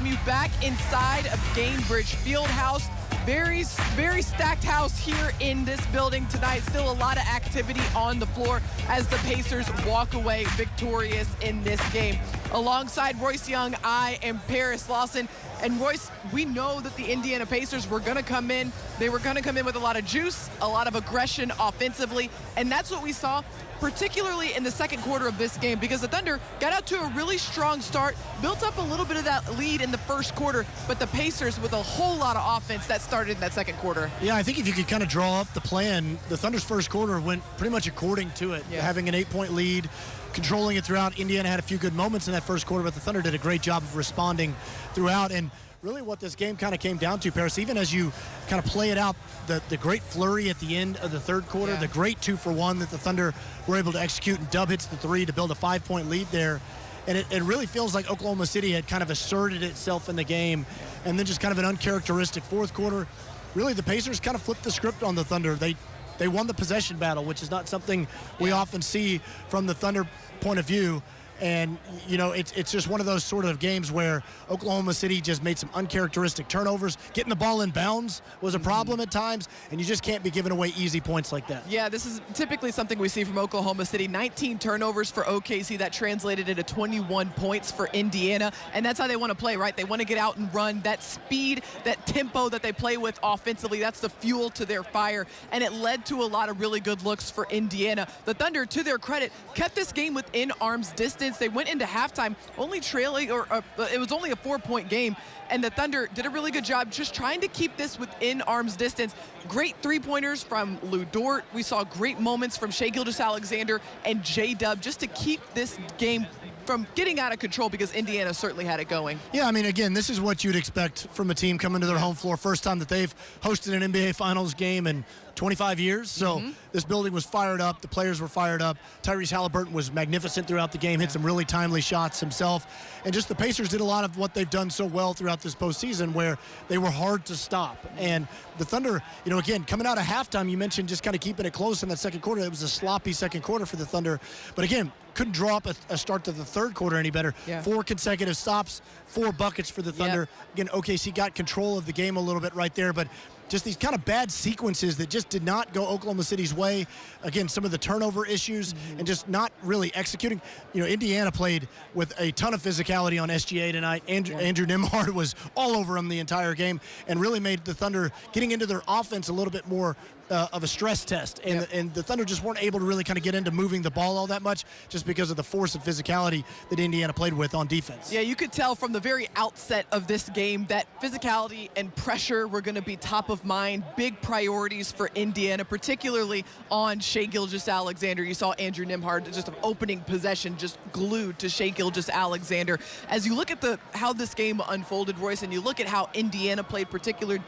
welcome you back inside of Gainbridge Fieldhouse. Very stacked house here in this building tonight. Still a lot of activity on the floor as the Pacers walk away victorious in this game. Alongside Royce Young, I am Paris Lawson. And Royce, we know that the Indiana Pacers were going to come in. They were going to come in with a lot of juice, a lot of aggression offensively. And that's what we saw, particularly in the second quarter of this game, because the Thunder got out to a really strong start, built up a little bit of that lead in the first quarter, but the Pacers with a whole lot of offense that started in that second quarter. Yeah, I think if you could kind of draw up the plan, the Thunder's first quarter went pretty much according to it, having an 8-point lead, controlling it throughout. Indiana had a few good moments in that first quarter, but the Thunder did a great job of responding throughout. And really what this game kind of came down to, Paris, even as you kind of play it out, the great flurry at the end of the third quarter, the great 2-for-1 that the Thunder were able to execute, and Dub hits the 3 to build a 5-point lead there. And it really feels like Oklahoma City had kind of asserted itself in the game, and then just kind of an uncharacteristic fourth quarter. Really, the Pacers kind of flipped the script on the Thunder. They won the possession battle, which is not something we often see from the Thunder point of view. And, you know, it's just one of those sort of games where Oklahoma City just made some uncharacteristic turnovers. Getting the ball in bounds was a problem at times, and you just can't be giving away easy points like that. Yeah, this is typically something we see from Oklahoma City. 19 turnovers for OKC. That translated into 21 points for Indiana, and that's how they want to play, right? They want to get out and run. That speed, that tempo that they play with offensively, that's the fuel to their fire, and it led to a lot of really good looks for Indiana. The Thunder, to their credit, kept this game within arm's distance. They went into halftime only trailing, it was only a 4-point game, and the Thunder did a really good job just trying to keep this within arm's distance. Great three-pointers from Lou Dort. We saw great moments from Shai Gilgeous-Alexander and J-Dub just to keep this game from getting out of control, because Indiana certainly had it going. Yeah, I mean, again, this is what you'd expect from a team coming to their home floor. First time that they've hosted an NBA Finals game in 25 years. So this building was fired up. The players were fired up. Tyrese Haliburton was magnificent throughout the game, hit some really timely shots himself. And just the Pacers did a lot of what they've done so well throughout this postseason, where they were hard to stop. And the Thunder, you know, again, coming out of halftime, you mentioned just kind of keeping it close in that second quarter. It was a sloppy second quarter for the Thunder. But again, couldn't draw up a start to the third quarter any better. 4 consecutive stops, 4 buckets for the Thunder. Again, OKC got control of the game a little bit right there, but just these kind of bad sequences that just did not go Oklahoma City's way. Again, some of the turnover issues and just not really executing. You know, Indiana played with a ton of physicality on SGA tonight. Andrew Nembhard was all over them the entire game and really made the Thunder getting into their offense a little bit more of a stress test. And the Thunder just weren't able to really kind of get into moving the ball all that much just because of the force and physicality that Indiana played with on defense. Yeah, you could tell from the very outset of this game that physicality and pressure were going to be top of mind, big priorities for Indiana, particularly on Shai Gilgeous-Alexander. You saw Andrew Nembhard just an opening possession just glued to Shai Gilgeous-Alexander. As you look at how this game unfolded, Royce, and you look at how Indiana played particularly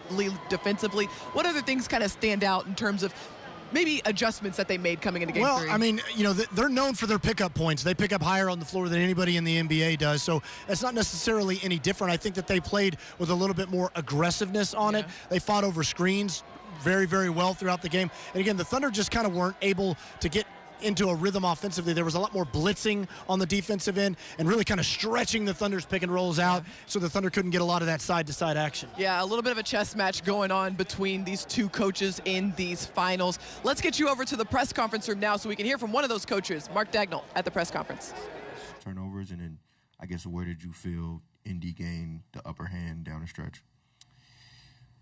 defensively, what other things kind of stand out in terms of maybe adjustments that they made coming into game 3? Well, I mean, you know, they're known for their pickup points. They pick up higher on the floor than anybody in the NBA does, so it's not necessarily any different. I think that they played with a little bit more aggressiveness on it. They fought over screens very, very well throughout the game. And again, the Thunder just kind of weren't able to get into a rhythm offensively. There was a lot more blitzing on the defensive end and really kind of stretching the Thunder's pick and rolls out, so the Thunder couldn't get a lot of that side-to-side action. Yeah, a little bit of a chess match going on between these two coaches in these finals. Let's get you over to the press conference room now so we can hear from one of those coaches, Mark Daigneault, at the press conference. Turnovers, and then I guess where did you feel Indy gained the upper hand down the stretch?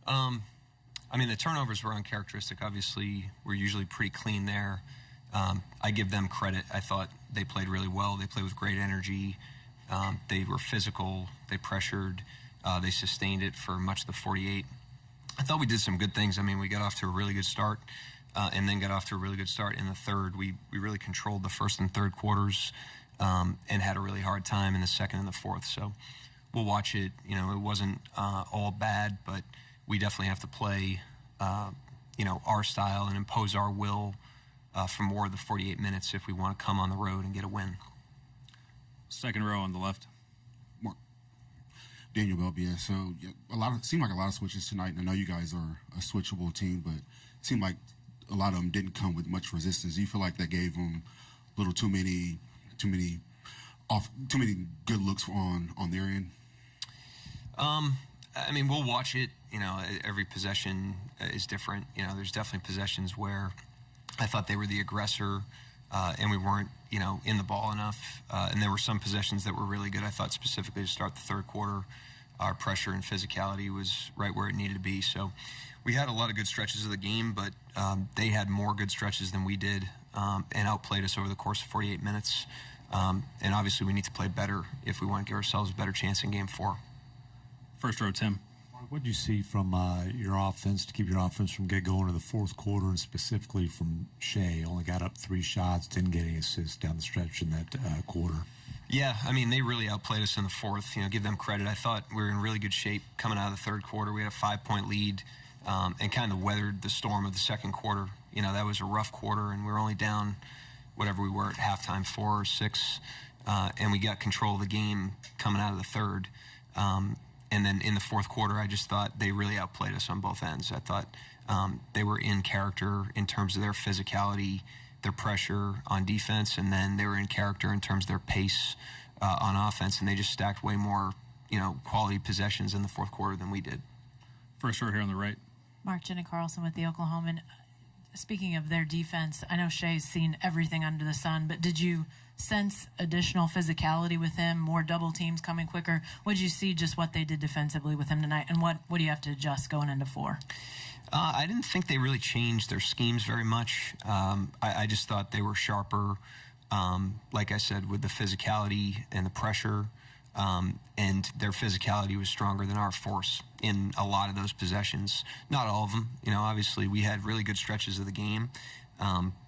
I mean, the turnovers were uncharacteristic. Obviously, we're usually pretty clean there. I give them credit. I thought they played really well. They played with great energy. They were physical. They pressured. They sustained it for much of the 48. I thought we did some good things. I mean, we got off to a really good start and then got off to a really good start in the third. We really controlled the first and third quarters and had a really hard time in the second and the fourth. So we'll watch it. You know, it wasn't all bad, but we definitely have to play, you know, our style and impose our will for more of the 48 minutes if we want to come on the road and get a win. Second row on the left. Mark. Daniel Belby, yeah. So it seemed like a lot of switches tonight. And I know you guys are a switchable team, but it seemed like a lot of them didn't come with much resistance. Do you feel like that gave them a little too many good looks on their end? I mean, we'll watch it. Every possession is different. There's definitely possessions where I thought they were the aggressor, and we weren't, in the ball enough. And there were some possessions that were really good. I thought specifically to start the third quarter, our pressure and physicality was right where it needed to be. So we had a lot of good stretches of the game, but they had more good stretches than we did, and outplayed us over the course of 48 minutes. And obviously we need to play better if we want to give ourselves a better chance in Game 4. First row, Tim. What do you see from your offense to keep your offense from get going in the fourth quarter, and specifically from Shea? Only got up 3 shots, didn't get any assists down the stretch in that quarter. Yeah, I mean, they really outplayed us in the fourth. Give them credit. I thought we were in really good shape coming out of the third quarter. We had a 5-point lead, and kind of weathered the storm of the second quarter. That was a rough quarter, and we were only down whatever we were at halftime, 4 or 6, and we got control of the game coming out of the third. And then in the fourth quarter, I just thought they really outplayed us on both ends. I thought they were in character in terms of their physicality, their pressure on defense, and then they were in character in terms of their pace on offense, and they just stacked way more, quality possessions in the fourth quarter than we did. First row here on the right. Mark, Jenna Carlson with the Oklahoman. Speaking of their defense, I know Shea's seen everything under the sun, but did you sense additional physicality with him, more double teams coming quicker? What did you see just what they did defensively with him tonight, and what do you have to adjust going into 4? I didn't think they really changed their schemes very much. I just thought they were sharper, like I said, with the physicality and the pressure, and their physicality was stronger than our force in a lot of those possessions. Not all of them. Obviously we had really good stretches of the game,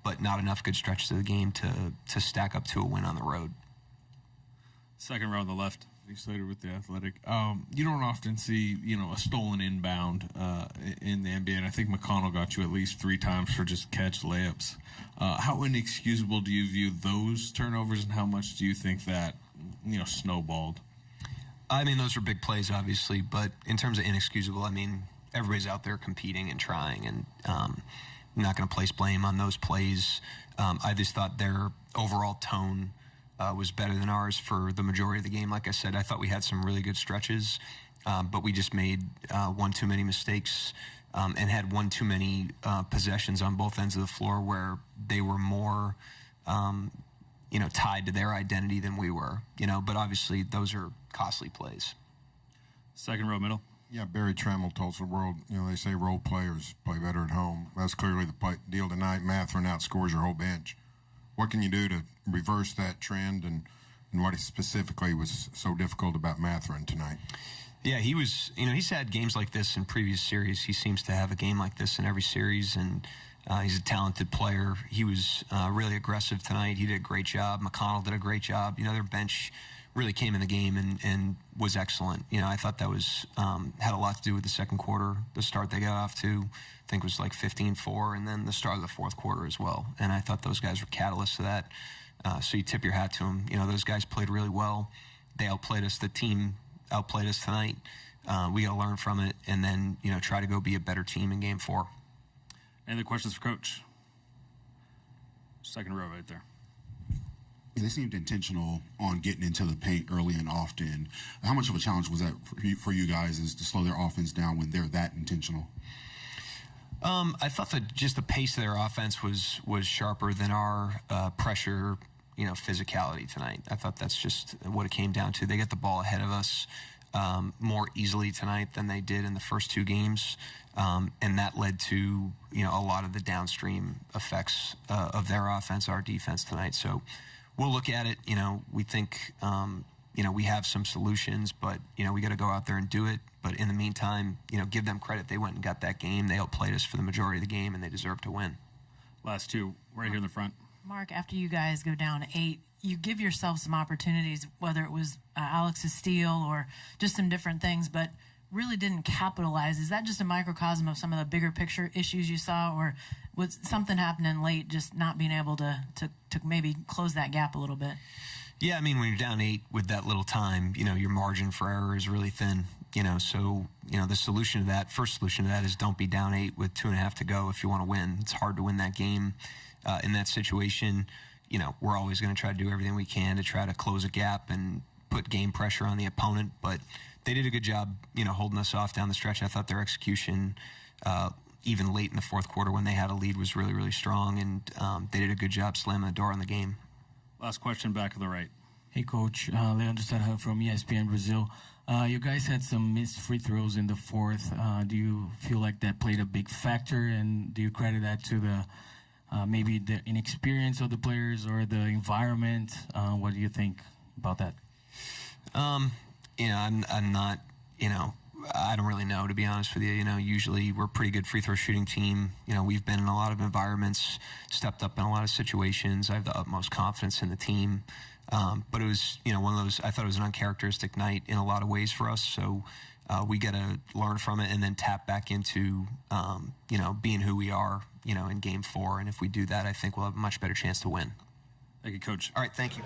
but not enough good stretches of the game to stack up to a win on the road. Second row on the left. Steve Slater with The Athletic. You don't often see, a stolen inbound in the NBA, and I think McConnell got you at least 3 times for just catch layups. How inexcusable do you view those turnovers, and how much do you think that, snowballed? I mean, those are big plays, obviously, but in terms of inexcusable, I mean, everybody's out there competing and trying, and I'm not going to place blame on those plays. I just thought their overall tone was better than ours for the majority of the game. Like I said, I thought we had some really good stretches, but we just made one too many mistakes and had one too many possessions on both ends of the floor where they were more, tied to their identity than we were. But obviously those are costly plays. Second row middle. Yeah, Barry Trammell told the world, they say role players play better at home. That's clearly the deal tonight. Mathurin outscores your whole bench. What can you do to reverse that trend, and what specifically was so difficult about Mathurin tonight? Yeah, he was, he's had games like this in previous series. He seems to have a game like this in every series, and he's a talented player. He was really aggressive tonight. He did a great job. McConnell did a great job. Their bench really came in the game and was excellent. I thought that was had a lot to do with the second quarter. The start they got off to, I think, was like 15-4, and then the start of the fourth quarter as well. And I thought those guys were catalysts to that. So you tip your hat to them. Those guys played really well. They outplayed us. The team outplayed us tonight. We got to learn from it, and then try to go be a better team in Game 4. Any other questions for Coach? Second row right there. They seemed intentional on getting into the paint early and often. How much of a challenge was that for you guys, is to slow their offense down when they're that intentional? I thought that just the pace of their offense was sharper than our pressure, physicality tonight. I thought that's just what it came down to. They got the ball ahead of us more easily tonight than they did in the first 2 games, and that led to a lot of the downstream effects of their offense, our defense tonight. So we'll look at it. We think we have some solutions, but we got to go out there and do it. But in the meantime, give them credit. They went and got that game. They outplayed us for the majority of the game, and they deserve to win. Last 2, right here in the front. Mark, after you guys go down 8, you give yourself some opportunities, whether it was Alex's steal or just some different things, but really didn't capitalize. Is that just a microcosm of some of the bigger picture issues you saw, or was something happening late, just not being able to maybe close that gap a little bit? Yeah, I mean, when you're down 8 with that little time, your margin for error is really thin. So the solution to that, first solution to that, is don't be down 8 with 2.5 to go if you want to win. It's hard to win that game in that situation. We're always going to try to do everything we can to try to close a gap and put game pressure on the opponent, but they did a good job, holding us off down the stretch. I thought their execution, even late in the fourth quarter when they had a lead, was really, really strong, and they did a good job slamming the door on the game. Last question, back to the right. Hey, Coach. Leandro Sarra from ESPN Brazil. You guys had some missed free throws in the fourth. Do you feel like that played a big factor, and do you credit that to the maybe the inexperience of the players or the environment? What do you think about that? I'm not, I don't really know, to be honest with you. Usually we're a pretty good free throw shooting team. We've been in a lot of environments, stepped up in a lot of situations. I have the utmost confidence in the team. But it was, one of those, I thought it was an uncharacteristic night in a lot of ways for us. So we got to learn from it and then tap back into, being who we are, in game 4. And if we do that, I think we'll have a much better chance to win. Thank you, Coach. All right, thank you.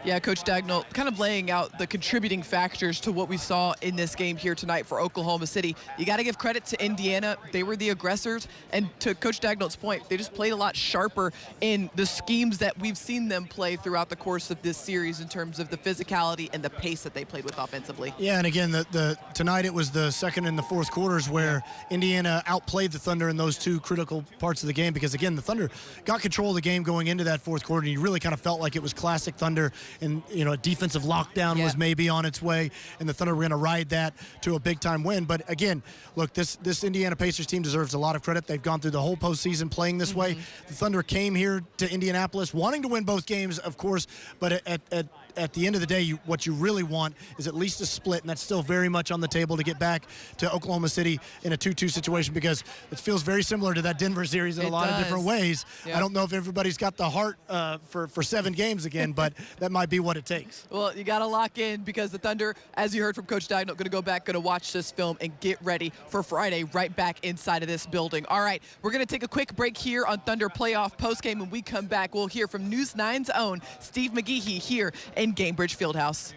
Yeah, Coach Daigneault kind of laying out the contributing factors to what we saw in this game here tonight for Oklahoma City. You got to give credit to Indiana. They were the aggressors. And to Coach Daigneault's point, they just played a lot sharper in the schemes that we've seen them play throughout the course of this series in terms of the physicality and the pace that they played with offensively. Yeah, and again, tonight it was the second and the fourth quarters where Indiana outplayed the Thunder in those two critical parts of the game because, again, the Thunder got control of the game going into that fourth quarter, and you really kind of felt like it was classic Thunder. And, a defensive lockdown was maybe on its way, and the Thunder were going to ride that to a big-time win. But, again, look, this Indiana Pacers team deserves a lot of credit. They've gone through the whole postseason playing this way. The Thunder came here to Indianapolis wanting to win both games, of course, but at the end of the day, what you really want is at least a split, and that's still very much on the table to get back to Oklahoma City in a 2-2 situation because it feels very similar to that Denver series in a lot of different ways. I don't know if everybody's got the heart for 7 games again, but that might be what it takes. Well, you got to lock in because the Thunder, as you heard from Coach Daigneault, going to go back, going to watch this film and get ready for Friday right back inside of this building. All right, we're going to take a quick break here on Thunder Playoff Postgame. When we come back, we'll hear from News 9's own Steve McGee here in Gainbridge Fieldhouse.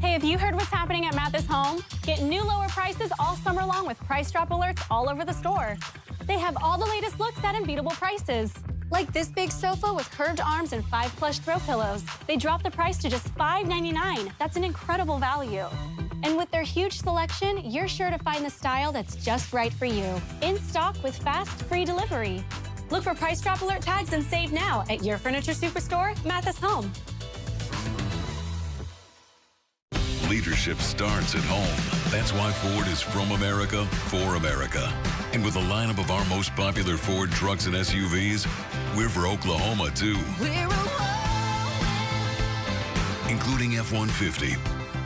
Hey, have you heard what's happening at Mathis Home? Get new lower prices all summer long with price drop alerts all over the store. They have all the latest looks at unbeatable prices. Like this big sofa with curved arms and 5 plush throw pillows. They dropped the price to just $5.99. That's an incredible value. And with their huge selection, you're sure to find the style that's just right for you. In stock with fast, free delivery. Look for price drop alert tags and save now at your furniture superstore, Mathis Home. Leadership starts at home. That's why Ford is from America, for America. And with a lineup of our most popular Ford trucks and SUVs, we're for Oklahoma, too. We're including F-150,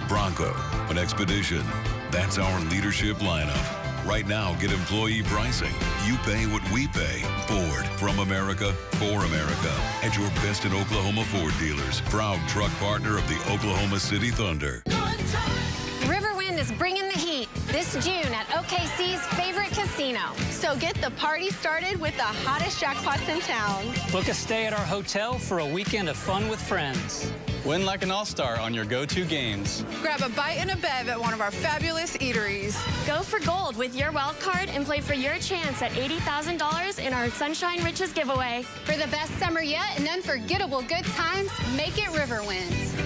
Bronco, and Expedition. That's our leadership lineup. Right now, get employee pricing. You pay what we pay. Ford, from America, for America. At your best in Oklahoma Ford dealers. Proud truck partner of the Oklahoma City Thunder. Riverwind is bringing the heat this June at OKC's favorite casino. So get the party started with the hottest jackpots in town. Book a stay at our hotel for a weekend of fun with friends. Win like an all-star on your go-to games. Grab a bite and a bev at one of our fabulous eateries. Go for gold with your wild card and play for your chance at $80,000 in our Sunshine Riches giveaway. For the best summer yet and unforgettable good times, make it Riverwinds.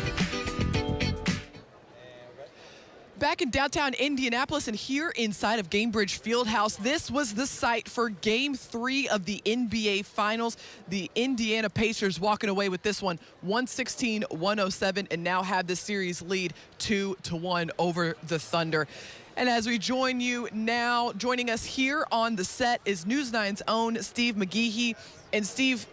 Back in downtown Indianapolis and here inside of Gainbridge Fieldhouse, this was the site for Game 3 of the NBA Finals. The Indiana Pacers walking away with this one, 116-107, and now have the series lead 2-1 over the Thunder. And as we join you now, joining us here on the set is News 9's own Steve McGee. And Steve,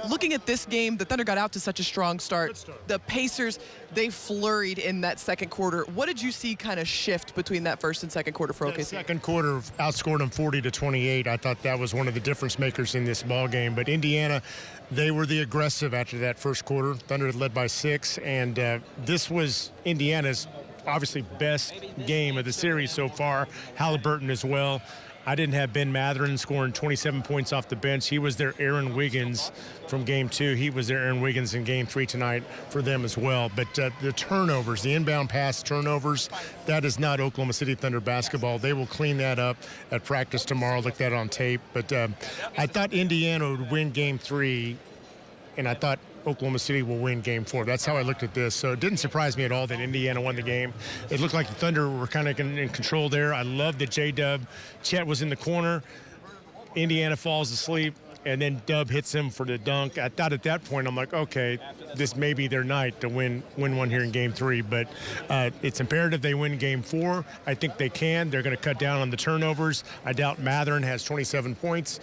looking at this game, the Thunder got out to such a strong start. The Pacers, they flurried in that second quarter. What did you see kind of shift between that first and second quarter for OKC? The second quarter outscored them 40-28. I thought that was one of the difference makers in this ball game. But Indiana, they were the aggressive after that first quarter. Thunder had led by 6, and this was Indiana's obviously best game of the series so far. Haliburton as well. I didn't have Ben Mathurin scoring 27 points off the bench. He was their Aaron Wiggins from Game 2. He was their Aaron Wiggins in Game 3 tonight for them as well. But the turnovers, the inbound pass turnovers, that is not Oklahoma City Thunder basketball. They will clean that up at practice tomorrow. Look that on tape. But I thought Indiana would win Game 3, and I thought Oklahoma City will win Game 4. That's how I looked at this. So it didn't surprise me at all that Indiana won the game. It looked like the Thunder were kind of in control there. I love that J-Dub. Chet was in the corner. Indiana falls asleep, and then Dub hits him for the dunk. I thought at that point, I'm like, okay, this may be their night to win one here in Game 3. But it's imperative they win Game 4. I think they can. They're going to cut down on the turnovers. I doubt Matherin has 27 points.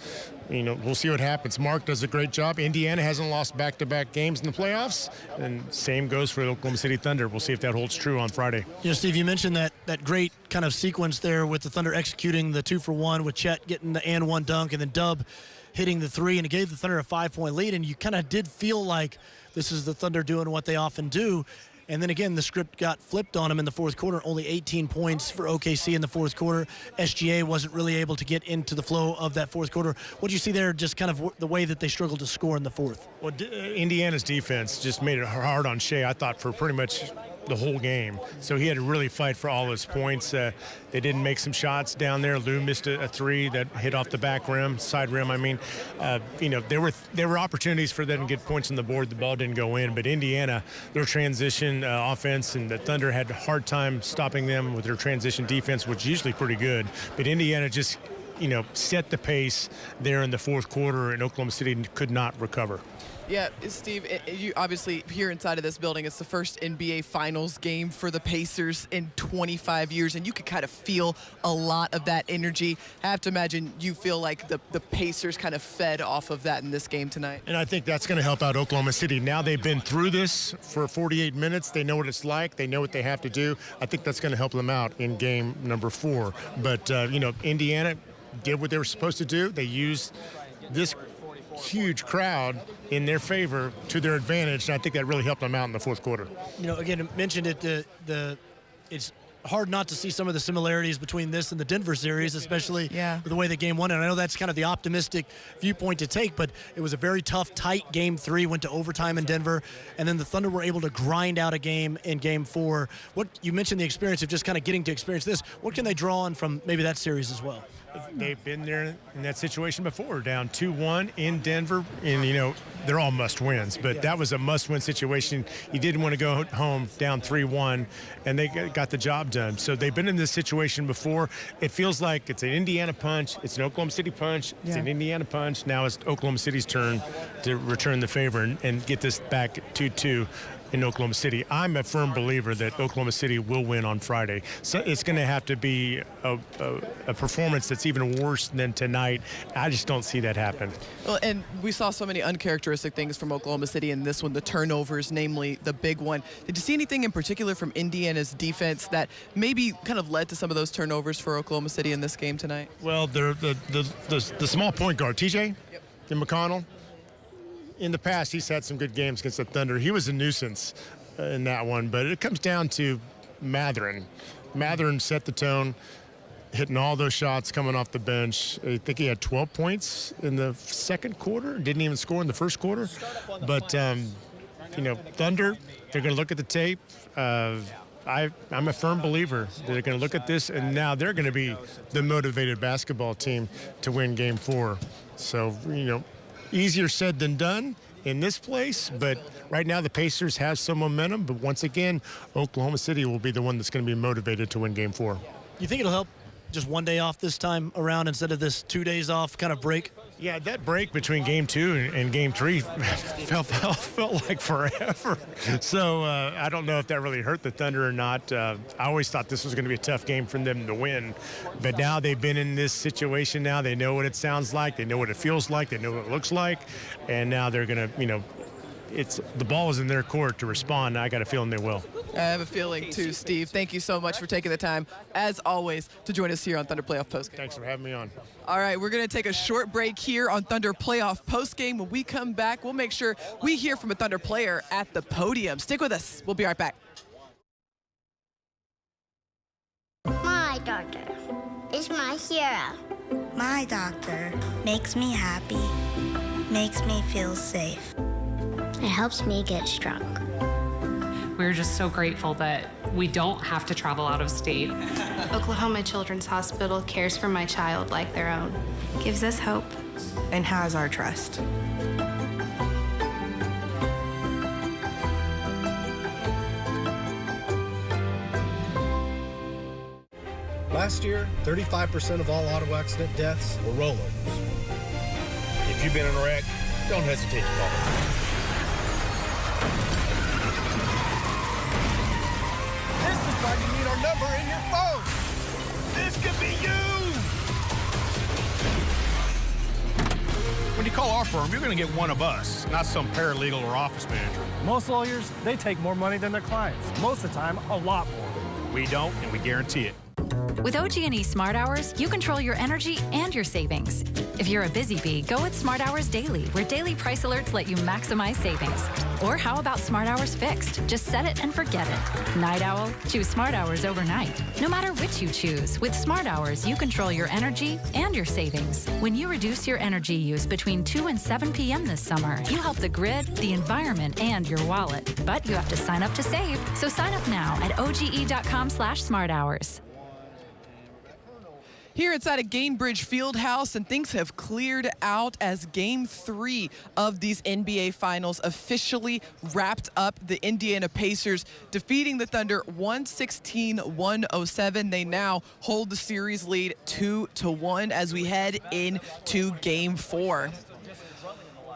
You know, we'll see what happens. Mark does a great job. Indiana hasn't lost back-to-back games in the playoffs, and same goes for the Oklahoma City Thunder. We'll see if that holds true on Friday. You know, Steve, you mentioned that great kind of sequence there with the Thunder executing the 2-for-1 with Chet getting the and one dunk and then Dub hitting the 3, and it gave the Thunder a 5-point lead, and you kind of did feel like this is the Thunder doing what they often do. And then again, the script got flipped on them in the fourth quarter. Only 18 points for OKC in the fourth quarter. SGA wasn't really able to get into the flow of that fourth quarter. What do you see there, just kind of the way that they struggled to score in the fourth? Well, Indiana's defense just made it hard on Shea, I thought, for pretty much the whole game. So he had to really fight for all his points. They didn't make some shots down there. Lou missed a 3 that hit off the back rim, side rim, I mean. You know, there were opportunities for them to get points on the board. The ball didn't go in. But Indiana, their transition offense, and the Thunder had a hard time stopping them with their transition defense, which is usually pretty good. But Indiana just, you know, set the pace there in the fourth quarter, and Oklahoma City could not recover. Yeah, Steve, you obviously here inside of this building, it's the first NBA Finals game for the Pacers in 25 years, and you could kind of feel a lot of that energy. I have to imagine you feel like the Pacers kind of fed off of that in this game tonight. And I think that's going to help out Oklahoma City. Now they've been through this for 48 minutes. They know what it's like. They know what they have to do. I think that's going to help them out in game number 4. But, you know, Indiana did what they were supposed to do. They used this huge crowd in their favor to their advantage, and I think that really helped them out in the fourth quarter. You know, again, I mentioned it, it's hard not to see some of the similarities between this and the Denver series, especially with the way the game won. And I know that's kind of the optimistic viewpoint to take, but it was a very tough, tight Game 3, went to overtime in Denver, and then the Thunder were able to grind out a game in Game 4. What you mentioned the experience of just kind of getting to experience this. What can they draw on from maybe that series as well? They've been there in that situation before, down 2-1 in Denver, and, you know, they're all must-wins, but that was a must-win situation. You didn't want to go home down 3-1, and they got the job done. So they've been in this situation before. It feels like it's an Indiana punch, it's an Oklahoma City punch, it's an Indiana punch. Now it's Oklahoma City's turn to return the favor and get this back 2-2. In Oklahoma City. I'm a firm believer that Oklahoma City will win on Friday. So it's going to have to be a performance that's even worse than tonight. I just don't see that happen. Well, and we saw so many uncharacteristic things from Oklahoma City in this one, the turnovers, namely the big one. Did you see anything in particular from Indiana's defense that maybe kind of led to some of those turnovers for Oklahoma City in this game tonight? Well, the small point guard, TJ and McConnell, in the past, he's had some good games against the Thunder. He was a nuisance in that one, but it comes down to Matherin. Matherin set the tone, hitting all those shots coming off the bench. I think he had 12 points in the second quarter. Didn't even score in the first quarter. But, you know, Thunder, they're going to look at the tape. I'm a firm believer that they're going to look at this, and now they're going to be the motivated basketball team to win Game 4. So, you know, easier said than done in this place, but right now the Pacers have some momentum. But once again, Oklahoma City will be the one that's going to be motivated to win Game 4. You think it'll help just one day off this time around instead of this 2 days off kind of break? Yeah, that break between Game 2 and Game 3 felt like forever. So I don't know if that really hurt the Thunder or not. I always thought this was going to be a tough game for them to win. But now they've been in this situation now. They know what it sounds like. They know what it feels like. They know what it looks like. And now they're going to, you know, the ball is in their court to respond. I got a feeling they will. I have a feeling too, Steve. Thank you so much for taking the time, as always, to join us here on Thunder Playoff Postgame. Thanks for having me on. All right, we're going to take a short break here on Thunder Playoff Postgame. When we come back, we'll make sure we hear from a Thunder player at the podium. Stick with us. We'll be right back. My doctor is my hero. My doctor makes me happy, makes me feel safe. It helps me get strong. We're just so grateful that we don't have to travel out of state. Oklahoma Children's Hospital cares for my child like their own. Gives us hope. And has our trust. Last year, 35% of all auto accident deaths were rollovers. If you've been in a wreck, don't hesitate to call. This is why you need our number in your phone. This could be you. When you call our firm, you're going to get one of us, not some paralegal or office manager. Most lawyers, they take more money than their clients. Most of the time, a lot more. We don't, and we guarantee it. With OG&E Smart Hours, you control your energy and your savings. If you're a busy bee, go with Smart Hours Daily, where daily price alerts let you maximize savings. Or how about Smart Hours Fixed? Just set it and forget it. Night owl? Choose Smart Hours overnight. No matter which you choose, with Smart Hours, you control your energy and your savings. When you reduce your energy use between 2 and 7 p.m. this summer, you help the grid, the environment, and your wallet. But you have to sign up to save. So sign up now at oge.com/smarthours. Here inside of Gainbridge Fieldhouse, and things have cleared out as Game 3 of these NBA Finals officially wrapped up. The Indiana Pacers defeating the Thunder 116-107. They now hold the series lead 2-1 as we head into Game 4.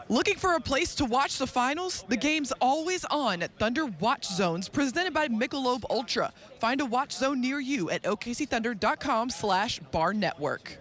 Looking for a place to watch the finals? The game's always on at Thunder Watch Zones, presented by Michelob Ultra. Find a watch zone near you at okcthunder.com/bar network.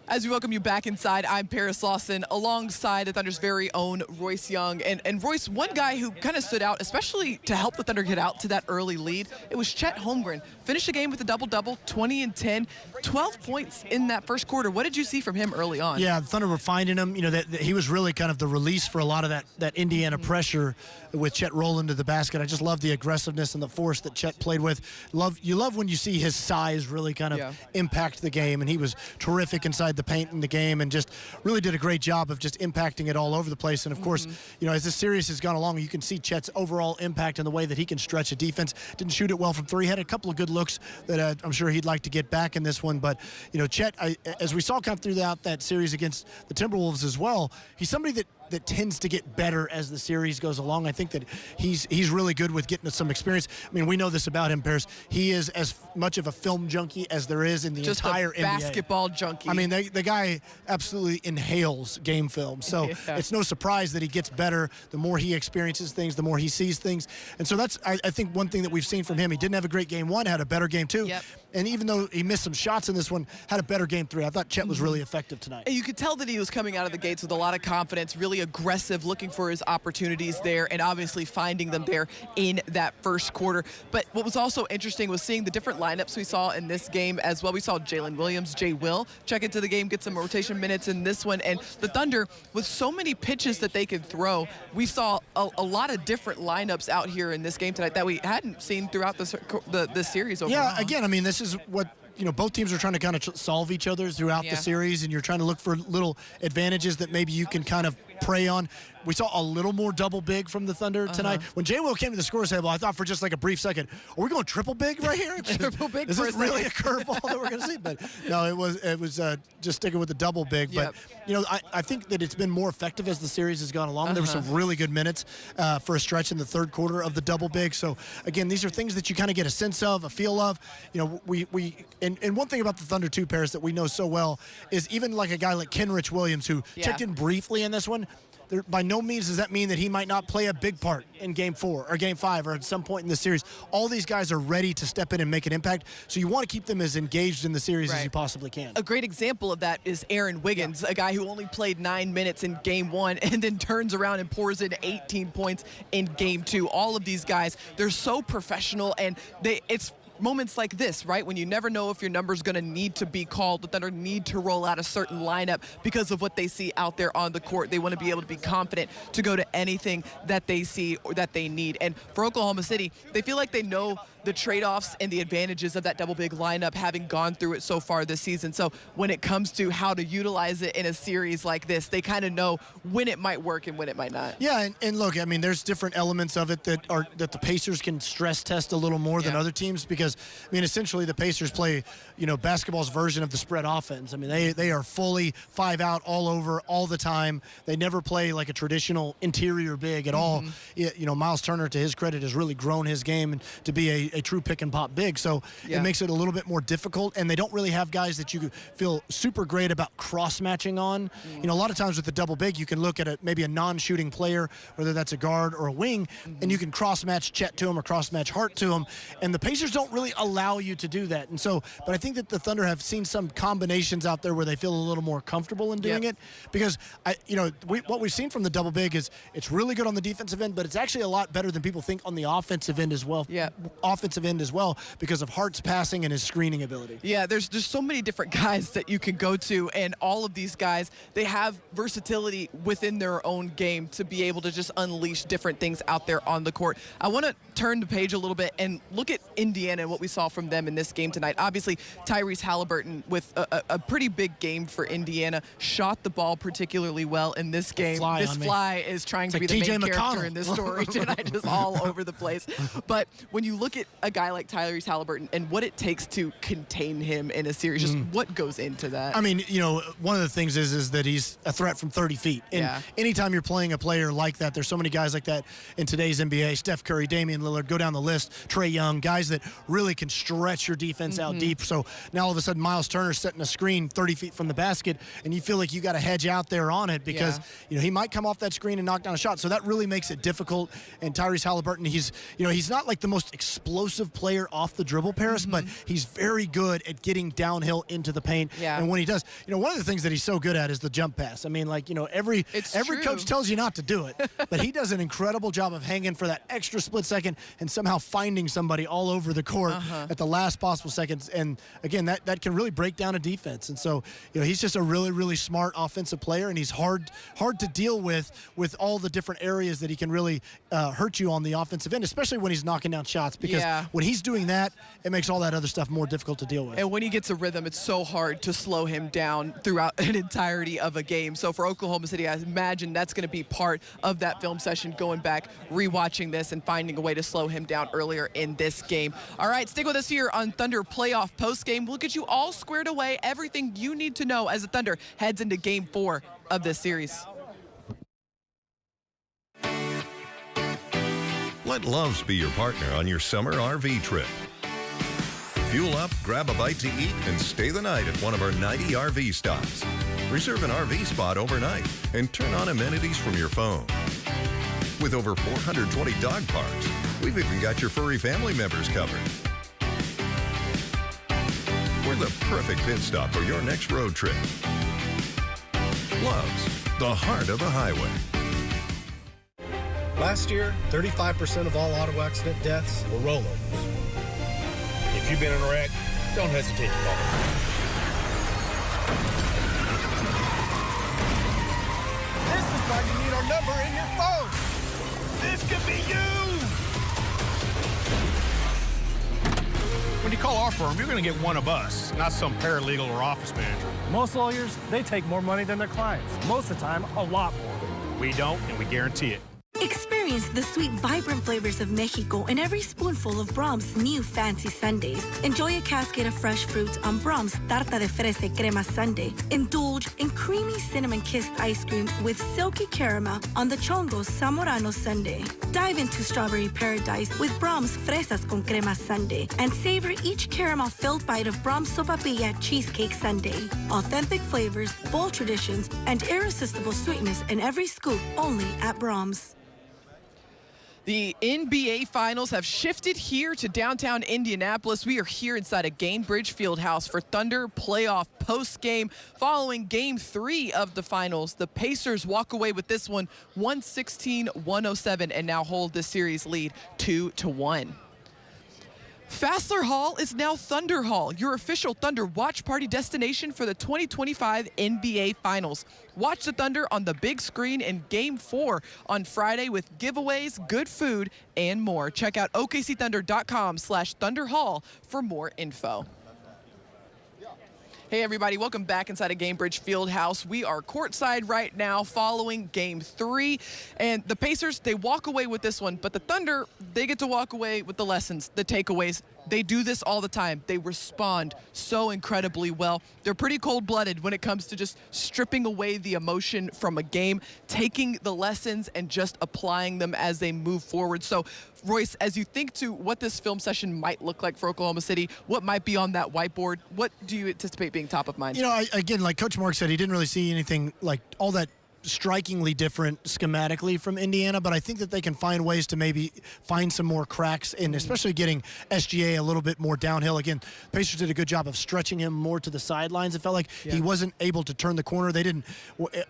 As we welcome you back inside, I'm Paris Lawson, alongside the Thunder's very own Royce Young. And Royce, one guy who kind of stood out, especially to help the Thunder get out to that early lead, it was Chet Holmgren. Finished the game with a double-double, 20 and 10, 12 points in that first quarter. What did you see from him early on? Yeah, the Thunder were finding him. You know, that he was really kind of the release for a lot of that Indiana pressure with Chet rolling to the basket. I just love the aggressiveness and the force that Chet played with. You love when you see his size really kind of impact the game, and he was terrific inside the paint in the game and just really did a great job of just impacting it all over the place. And of course, you know, as this series has gone along, you can see Chet's overall impact and the way that he can stretch a defense. Didn't shoot it well from three, had a couple of good looks that I'm sure he'd like to get back in this one. But, you know, Chet, as we saw kind of throughout that series against the Timberwolves as well, he's somebody that tends to get better as the series goes along. I think that he's really good with getting some experience. I mean, we know this about him, Paris. He is as much of a film junkie as there is in the entire NBA. Just a basketball junkie. I mean, the guy absolutely inhales game film. So it's no surprise that he gets better. The more he experiences things, the more he sees things. And so that's, I think, one thing that we've seen from him. He didn't have a great game one, had a better game two. And even though he missed some shots in this one, had a better game three. I thought Chet was really effective tonight. And you could tell that he was coming out of the gates with a lot of confidence, really aggressive, looking for his opportunities there, and obviously finding them there in that first quarter. But what was also interesting was seeing the different lineups we saw in this game as well. We saw Jalen Williams, Will check into the game, get some rotation minutes in this one. And the Thunder, with so many pitches that they could throw, we saw a lot of different lineups out here in this game tonight that we hadn't seen throughout the series overall. Yeah, again, I mean, this is what, you know, both teams are trying to kind of solve each other throughout the series, and you're trying to look for little advantages that maybe you can kind of prey on. We saw a little more double big from the Thunder tonight. When Will came to the score table, I thought for just like a brief second, are we going triple big right here? Triple big. Is this really a curveball that we're going to see? But no, it was just sticking with the double big. But you know, I think that it's been more effective as the series has gone along. There were some really good minutes for a stretch in the third quarter of the double big. So again, these are things that you kind of get a sense of, a feel of. You know, and one thing about the Thunder too, Paris, that we know so well is even like a guy like Kenrich Williams, who checked in briefly in this one. By no means does that mean that he might not play a big part in Game 4 or Game 5 or at some point in the series. All these guys are ready to step in and make an impact, so you want to keep them as engaged in the series as you possibly can. A great example of that is Aaron Wiggins, a guy who only played 9 minutes in Game 1 and then turns around and pours in 18 points in Game 2. All of these guys, they're so professional, and it's moments like this, right, when you never know if your number's going to need to be called. The Thunder need to roll out a certain lineup because of what they see out there on the court. They want to be able to be confident to go to anything that they see or that they need. And for Oklahoma City, they feel like they know the trade-offs and the advantages of that double big lineup, having gone through it so far this season. So when it comes to how to utilize it in a series like this, they kind of know when it might work and when it might not. Yeah, and look, I mean, there's different elements of it that the Pacers can stress test a little more than other teams, because because, I mean, essentially the Pacers play, basketball's version of the spread offense. I mean, they are fully 5 out all over all the time. They never play like a traditional interior big at all. Miles Turner, to his credit, has really grown his game to be a true pick and pop big. So it makes it a little bit more difficult, and they don't really have guys that you feel super great about cross-matching on. A lot of times with the double big, you can look at maybe a non-shooting player, whether that's a guard or a wing, and you can cross-match Chet to him or cross-match Hart to him, and the Pacers don't really allow you to do that. And so, but I think that the Thunder have seen some combinations out there where they feel a little more comfortable in doing it, because what we've seen from the double big is it's really good on the defensive end, but it's actually a lot better than people think on the offensive end as well. Offensive end as well, because of Hart's passing and his screening ability. Yeah, there's so many different guys that you can go to, and all of these guys, they have versatility within their own game to be able to just unleash different things out there on the court. I want to turn the page a little bit and look at Indiana and what we saw from them in this game tonight. Obviously, Tyrese Haliburton with a pretty big game for Indiana, shot the ball particularly well in this game. This fly is trying to be the main character in this story tonight, just all over the place. But when you look at a guy like Tyrese Haliburton and what it takes to contain him in a series, just what goes into that? I mean, one of the things is that he's a threat from 30 feet. And anytime you're playing a player like that, there's so many guys like that in today's NBA. Steph Curry, Damian Lillard, go down the list. Trae Young, guys that really can stretch your defense out deep. So now all of a sudden Miles Turner's setting a screen 30 feet from the basket, and you feel like you got to hedge out there on it because he might come off that screen and knock down a shot. So that really makes it difficult. And Tyrese Haliburton, he's not like the most explosive player off the dribble, Paris, but he's very good at getting downhill into the paint. And when he does, one of the things that he's so good at is the jump pass. I mean, every coach tells you not to do it, but he does an incredible job of hanging for that extra split second and somehow finding somebody all over the court at the last possible seconds. And again, that can really break down a defense. And so, he's just a really, really smart offensive player, and he's hard to deal with all the different areas that he can really hurt you on the offensive end, especially when he's knocking down shots, because when he's doing that, it makes all that other stuff more difficult to deal with. And when he gets a rhythm, it's so hard to slow him down throughout an entirety of a game. So for Oklahoma City, I imagine that's going to be part of that film session, going back, rewatching this, and finding a way to slow him down earlier in this game. All right, stick with us here on Thunder Playoff Postgame. We'll get you all squared away, everything you need to know as the Thunder heads into Game 4 of this series. Let Love's be your partner on your summer RV trip. Fuel up, grab a bite to eat, and stay the night at one of our 90 RV stops. Reserve an RV spot overnight and turn on amenities from your phone. With over 420 dog parks, we've even got your furry family members covered. We're the perfect pit stop for your next road trip. Love's, the heart of the highway. Last year, 35% of all auto accident deaths were rollovers. If you've been in a wreck, don't hesitate to call. This is why you need our number in your phone. This could be you. When you call our firm, you're going to get one of us, not some paralegal or office manager. Most lawyers, they take more money than their clients. Most of the time, a lot more. We don't, and we guarantee it. Experience the sweet, vibrant flavors of Mexico in every spoonful of Brahms' new fancy sundaes. Enjoy a cascade of fresh fruits on Brahms' Tarta de Fresa y Crema Sundae. Indulge in creamy cinnamon-kissed ice cream with silky caramel on the Chongo's Zamorano Sundae. Dive into strawberry paradise with Brahms' Fresas con Crema Sundae and savor each caramel-filled bite of Brahms' Sopapilla Cheesecake Sundae. Authentic flavors, bold traditions, and irresistible sweetness in every scoop, only at Brahms. The NBA Finals have shifted here to downtown Indianapolis. We are here inside a Gainbridge Fieldhouse for Thunder playoff postgame. Following Game 3 of the Finals, the Pacers walk away with this one 116-107 and now hold this series lead 2-1. Fassler Hall is now Thunder Hall, your official Thunder watch party destination for the 2025 NBA Finals. Watch the Thunder on the big screen in Game 4 on Friday with giveaways, good food, and more. Check out okcthunder.com/Thunder Hall for more info. Hey everybody, welcome back inside a Gainbridge Fieldhouse. We are courtside right now following Game 3. And the Pacers, they walk away with this one, but the Thunder, they get to walk away with the lessons, the takeaways. They do this all the time. They respond so incredibly well. They're pretty cold-blooded when it comes to just stripping away the emotion from a game, taking the lessons and just applying them as they move forward. So, Royce, as you think to what this film session might look like for Oklahoma City, what might be on that whiteboard, what do you anticipate being top of mind? You know, again, like Coach Mark said, he didn't really see anything like all that strikingly different schematically from Indiana, but I think that they can find ways to maybe find some more cracks, and especially getting SGA a little bit more downhill. Again, Pacers did a good job of stretching him more to the sidelines. It felt like he wasn't able to turn the corner. They didn't,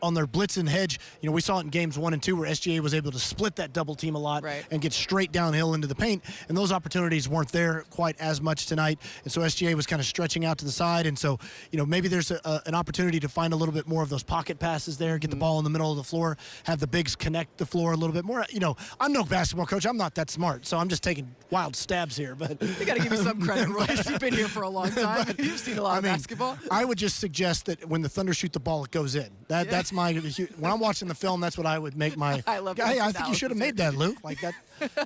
on their blitz and hedge, you know, we saw it in games 1 and 2 where SGA was able to split that double team a lot and get straight downhill into the paint, and those opportunities weren't there quite as much tonight, and so SGA was kind of stretching out to the side, and so, you know, maybe there's an opportunity to find a little bit more of those pocket passes there, get the ball in the middle of the floor, have the bigs connect the floor a little bit more. You know, I'm no basketball coach. I'm not that smart, so I'm just taking wild stabs here. But you got to give me some credit, Royce. You've been here for a long time. You've seen a lot of basketball. I would just suggest that when the Thunder shoot the ball, it goes in. That's my. When I'm watching the film, that's what I would make my. I love. Hey, I think you should have made that, Luke. Like that.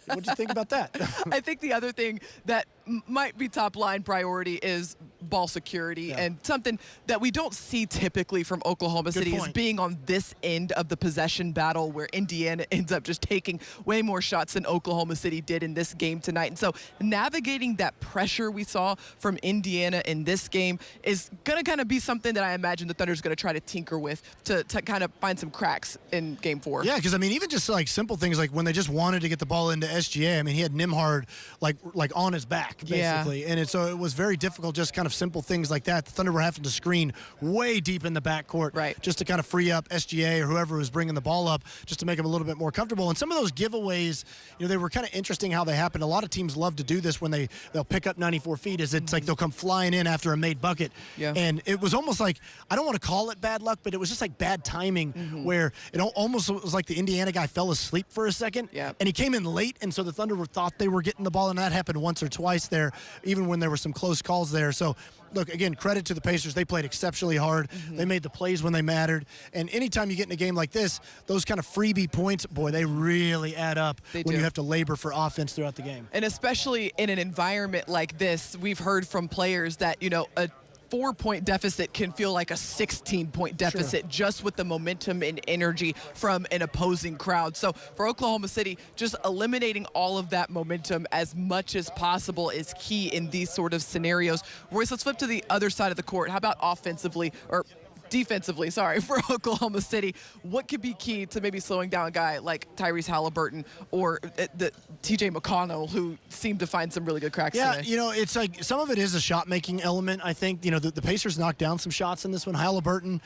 What'd you think about that? I think the other thing that might be top line priority is ball security, and something that we don't see typically from Oklahoma City is being on this end of the possession battle where Indiana ends up just taking way more shots than Oklahoma City did in this game tonight. And so navigating that pressure we saw from Indiana in this game is going to kind of be something that I imagine the Thunder's going to try to tinker with to kind of find some cracks in game 4. Yeah, because I mean, even just like simple things like when they just wanted to get the ball into SGA, I mean, he had Nembhard like on his back basically, and so it was very difficult. Just kind of simple things like that. The Thunder were having to screen way deep in the backcourt, just to kind of free up SGA or whoever was bringing the ball up, just to make them a little bit more comfortable. And some of those giveaways, you know, they were kind of interesting how they happened. A lot of teams love to do this when they'll pick up 94 feet. It's like they'll come flying in after a made bucket, and it was almost like, I don't want to call it bad luck, but it was just like bad timing, where it almost was like the Indiana guy fell asleep for a second, and he came in late, and so the Thunder thought they were getting the ball, and that happened once or twice there, even when there were some close calls there. So look, again, credit to the Pacers. They played exceptionally hard. They made the plays when they mattered. And anytime you get in a game like this, those kind of freebie points, boy, they really add up when you have to labor for offense throughout the game. And especially in an environment like this, we've heard from players that, you know, a 4-point deficit can feel like a 16-point deficit just with the momentum and energy from an opposing crowd. So for Oklahoma City, just eliminating all of that momentum as much as possible is key in these sort of scenarios. Royce, let's flip to the other side of the court. How about offensively, or defensively, sorry, for Oklahoma City? What could be key to maybe slowing down a guy like Tyrese Haliburton or the TJ McConnell, who seemed to find some really good cracks today? You know, it's like some of it is a shot-making element. I think, you know, the Pacers knocked down some shots in this one. Haliburton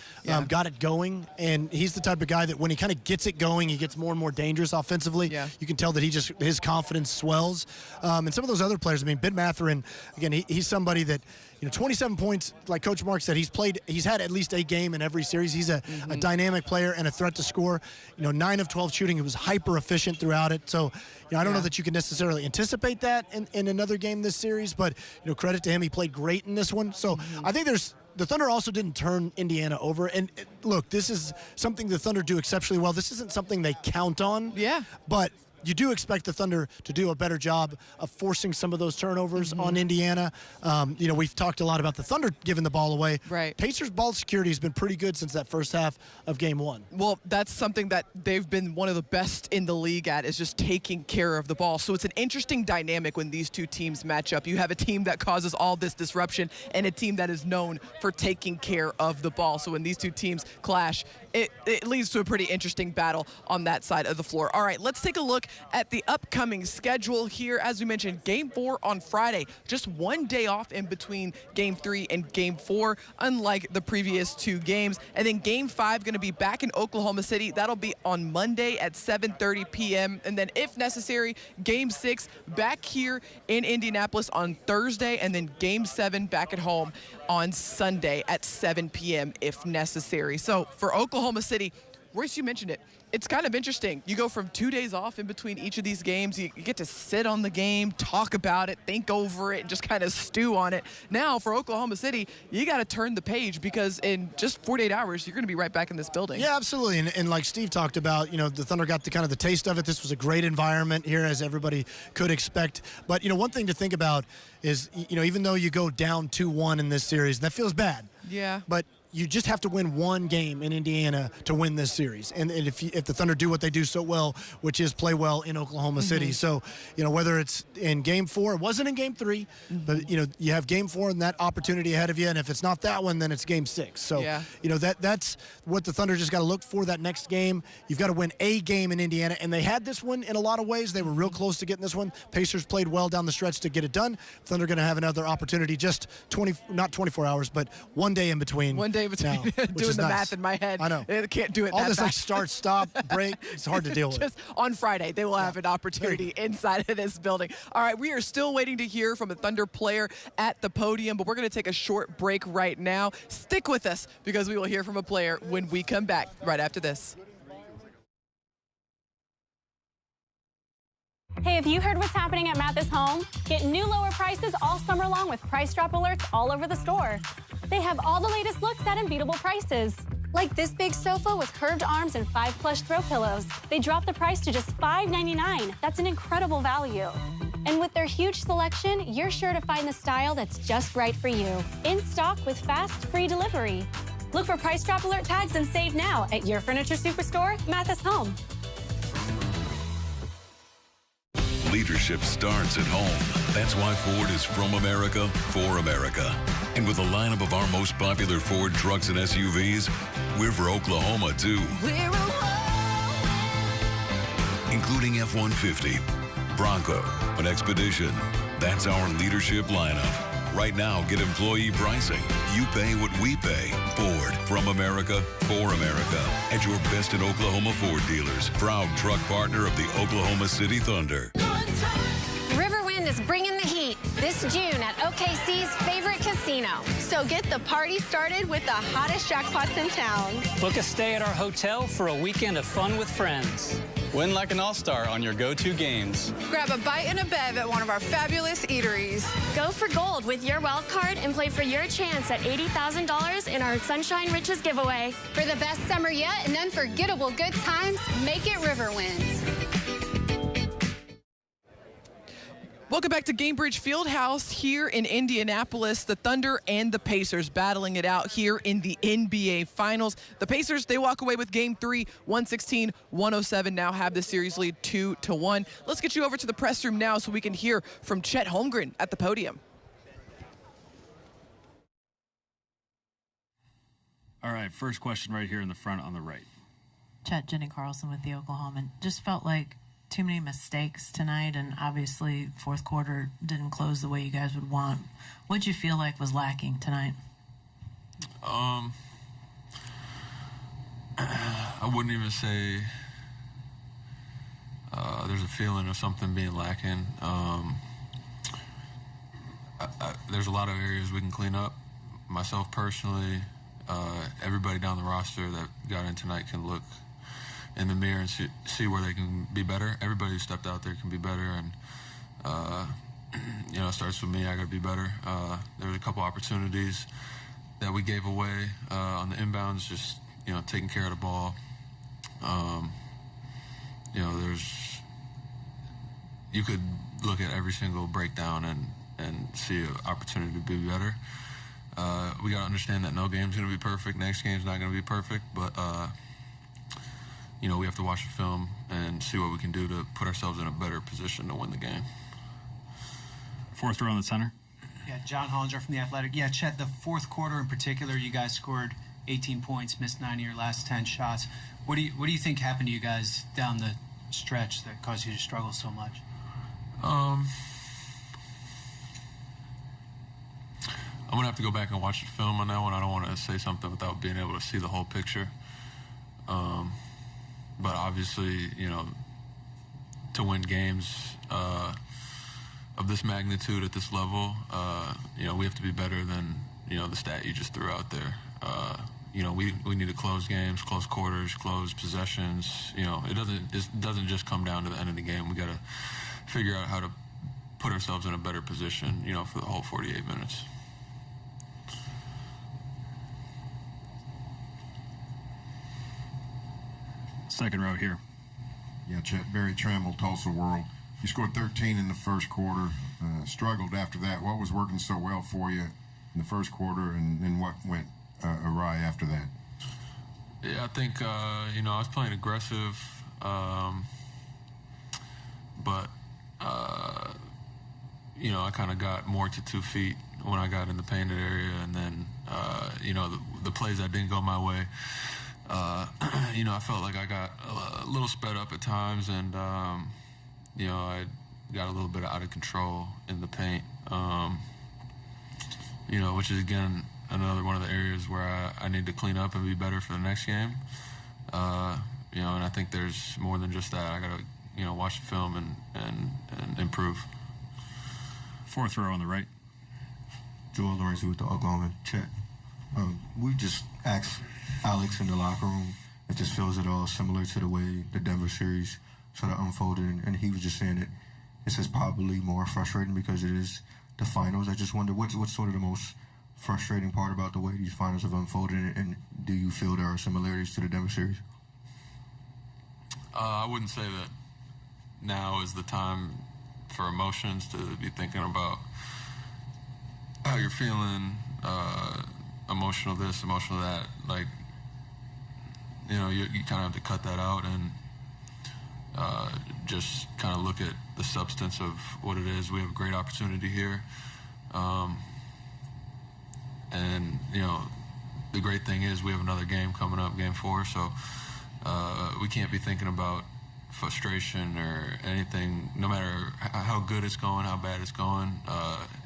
got it going, and he's the type of guy that when he kind of gets it going, he gets more and more dangerous offensively. You can tell that his confidence swells. And some of those other players, I mean, Ben Mathurin, again, he's somebody that, you know, 27 points, like Coach Mark said, he's had at least a game in every series. He's a dynamic player and a threat to score. You know, 9 of 12 shooting. He was hyper efficient throughout it. So, you know, I don't know that you can necessarily anticipate that in another game this series, but, you know, credit to him. He played great in this one. So I think the Thunder also didn't turn Indiana over. And look, this is something the Thunder do exceptionally well. This isn't something they count on. But you do expect the Thunder to do a better job of forcing some of those turnovers on Indiana. You know, we've talked a lot about the Thunder giving the ball away. Pacers' ball security has been pretty good since that first half of game 1. Well, that's something that they've been one of the best in the league at, is just taking care of the ball. So it's an interesting dynamic when these two teams match up. You have a team that causes all this disruption and a team that is known for taking care of the ball. So when these two teams clash, it leads to a pretty interesting battle on that side of the floor. All right, let's take a look at the upcoming schedule here. As we mentioned, Game 4 on Friday. Just one day off in between Game 3 and Game 4, unlike the previous 2 games. And then Game 5 going to be back in Oklahoma City. That'll be on Monday at 7:30 p.m. And then, if necessary, Game 6 back here in Indianapolis on Thursday. And then Game 7 back at home on Sunday at 7 p.m. if necessary. So for Oklahoma City, Royce, you mentioned it. it's kind of interesting. You go from 2 days off in between each of these games. You get to sit on the game, talk about it, think over it, and just kind of stew on it. Now, for Oklahoma City, you got to turn the page because in just 48 hours, you're going to be right back in this building. Yeah, absolutely. And like Steve talked about, the Thunder got the kind of the taste of it. This was a great environment here, as everybody could expect. But, one thing to think about is, even though you go down 2-1 in this series, that feels bad. Yeah. But you just have to win one game in Indiana to win this series. And if the Thunder do what they do so well, which is play well in Oklahoma City. So, whether it's in Game 4, it wasn't in Game 3, but, you have Game 4 and that opportunity ahead of you. And if it's not that one, then it's Game 6. So, that's what the Thunder just got to look for that next game. You've got to win a game in Indiana. And they had this one in a lot of ways. They were real close to getting this one. Pacers played well down the stretch to get it done. Thunder going to have another opportunity just not 24 hours, but one day in between. One day between now, doing the math in my head. I know. I can't do it all that this fast. like start, stop, break. It's hard to deal with. Just on Friday, they will have an opportunity inside of this building. All right, we are still waiting to hear from a Thunder player at the podium, but we're going to take a short break right now. Stick with us because we will hear from a player when we come back right after this. Hey, have you heard what's happening at Mathis Home? Get new lower prices all summer long with price drop alerts all over the store. They have all the latest looks at unbeatable prices. Like this big sofa with curved arms and 5 plush throw pillows. They dropped the price to just $5.99. That's an incredible value. And with their huge selection, you're sure to find the style that's just right for you. In stock with fast, free delivery. Look for price drop alert tags and save now at your furniture superstore, Mathis Home. Leadership starts at home. That's why Ford is from America, for America. And with a lineup of our most popular Ford trucks and SUVs, we're for Oklahoma, too. Including F-150, Bronco, and Expedition. That's our leadership lineup. Right now, get employee pricing. You pay what we pay. Ford, from America, for America. At your best in Oklahoma Ford dealers. Proud truck partner of the Oklahoma City Thunder. Riverwind is bringing the heat this June at OKC's favorite casino. So get the party started with the hottest jackpots in town. Book a stay at our hotel for a weekend of fun with friends. Win like an all-star on your go-to games. Grab a bite and a bev at one of our fabulous eateries. Go for gold with your wild card and play for your chance at $80,000 in our Sunshine Riches giveaway. For the best summer yet and unforgettable good times, make it Riverwind. Welcome back to Gainbridge Fieldhouse here in Indianapolis. The Thunder and the Pacers battling it out here in the NBA Finals. The Pacers, they walk away with Game 3, 116-107, now have the series lead 2-1. Let's get you over to the press room now so we can hear from Chet Holmgren at the podium. All right, first question right here in the front on the right. Chet, Jenny Carlson with the Oklahoman. Just felt like too many mistakes tonight, and obviously fourth quarter didn't close the way you guys would want. What'd you feel like was lacking tonight? I wouldn't even say there's a feeling of something being lacking. There's a lot of areas we can clean up. Myself personally, everybody down the roster that got in tonight can look in the mirror and see where they can be better. Everybody who stepped out there can be better, and it starts with me. I got to be better. There was a couple opportunities that we gave away on the inbounds, just taking care of the ball. You could look at every single breakdown and see an opportunity to be better. We got to understand that no game's going to be perfect. Next game's not going to be perfect, but we have to watch the film and see what we can do to put ourselves in a better position to win the game. Fourth row in the center. Yeah, John Hollinger from The Athletic. Yeah, Chet, the fourth quarter in particular, you guys scored 18 points, missed 9 of your last 10 shots. What do you think happened to you guys down the stretch that caused you to struggle so much? I'm going to have to go back and watch the film on that one. I don't want to say something without being able to see the whole picture. But obviously, to win games of this magnitude at this level, we have to be better than, the stat you just threw out there. we need to close games, close quarters, close possessions. It doesn't just come down to the end of the game. We got to figure out how to put ourselves in a better position, for the whole 48 minutes. Second row here. Yeah, Chet, Barry Trammell, Tulsa World. You scored 13 in the first quarter, struggled after that. What was working so well for you in the first quarter, and what went awry after that? Yeah, I think, I was playing aggressive, but, I kind of got more to 2 feet when I got in the painted area, and then, the plays that didn't go my way, I felt like I got a little sped up at times, and, I got a little bit out of control in the paint, which is, again, another one of the areas where I need to clean up and be better for the next game. And I think there's more than just that. I got to, watch the film and improve. Fourth row on the right. Joel Lawrence with the Oklahoma. Chet, we just asked Alex in the locker room if this feels at all similar to the way the Denver series sort of unfolded, and he was just saying that this is probably more frustrating because it is the finals. I just wonder what's sort of the most frustrating part about the way these finals have unfolded, and do you feel there are similarities to the Denver series? I wouldn't say that now is the time for emotions to be thinking about how you're feeling, emotional this, emotional that. Like, you kind of have to cut that out and just kind of look at the substance of what it is. We have a great opportunity here. And, the great thing is we have another game coming up, Game 4, so we can't be thinking about frustration or anything, no matter how good it's going, how bad it's going.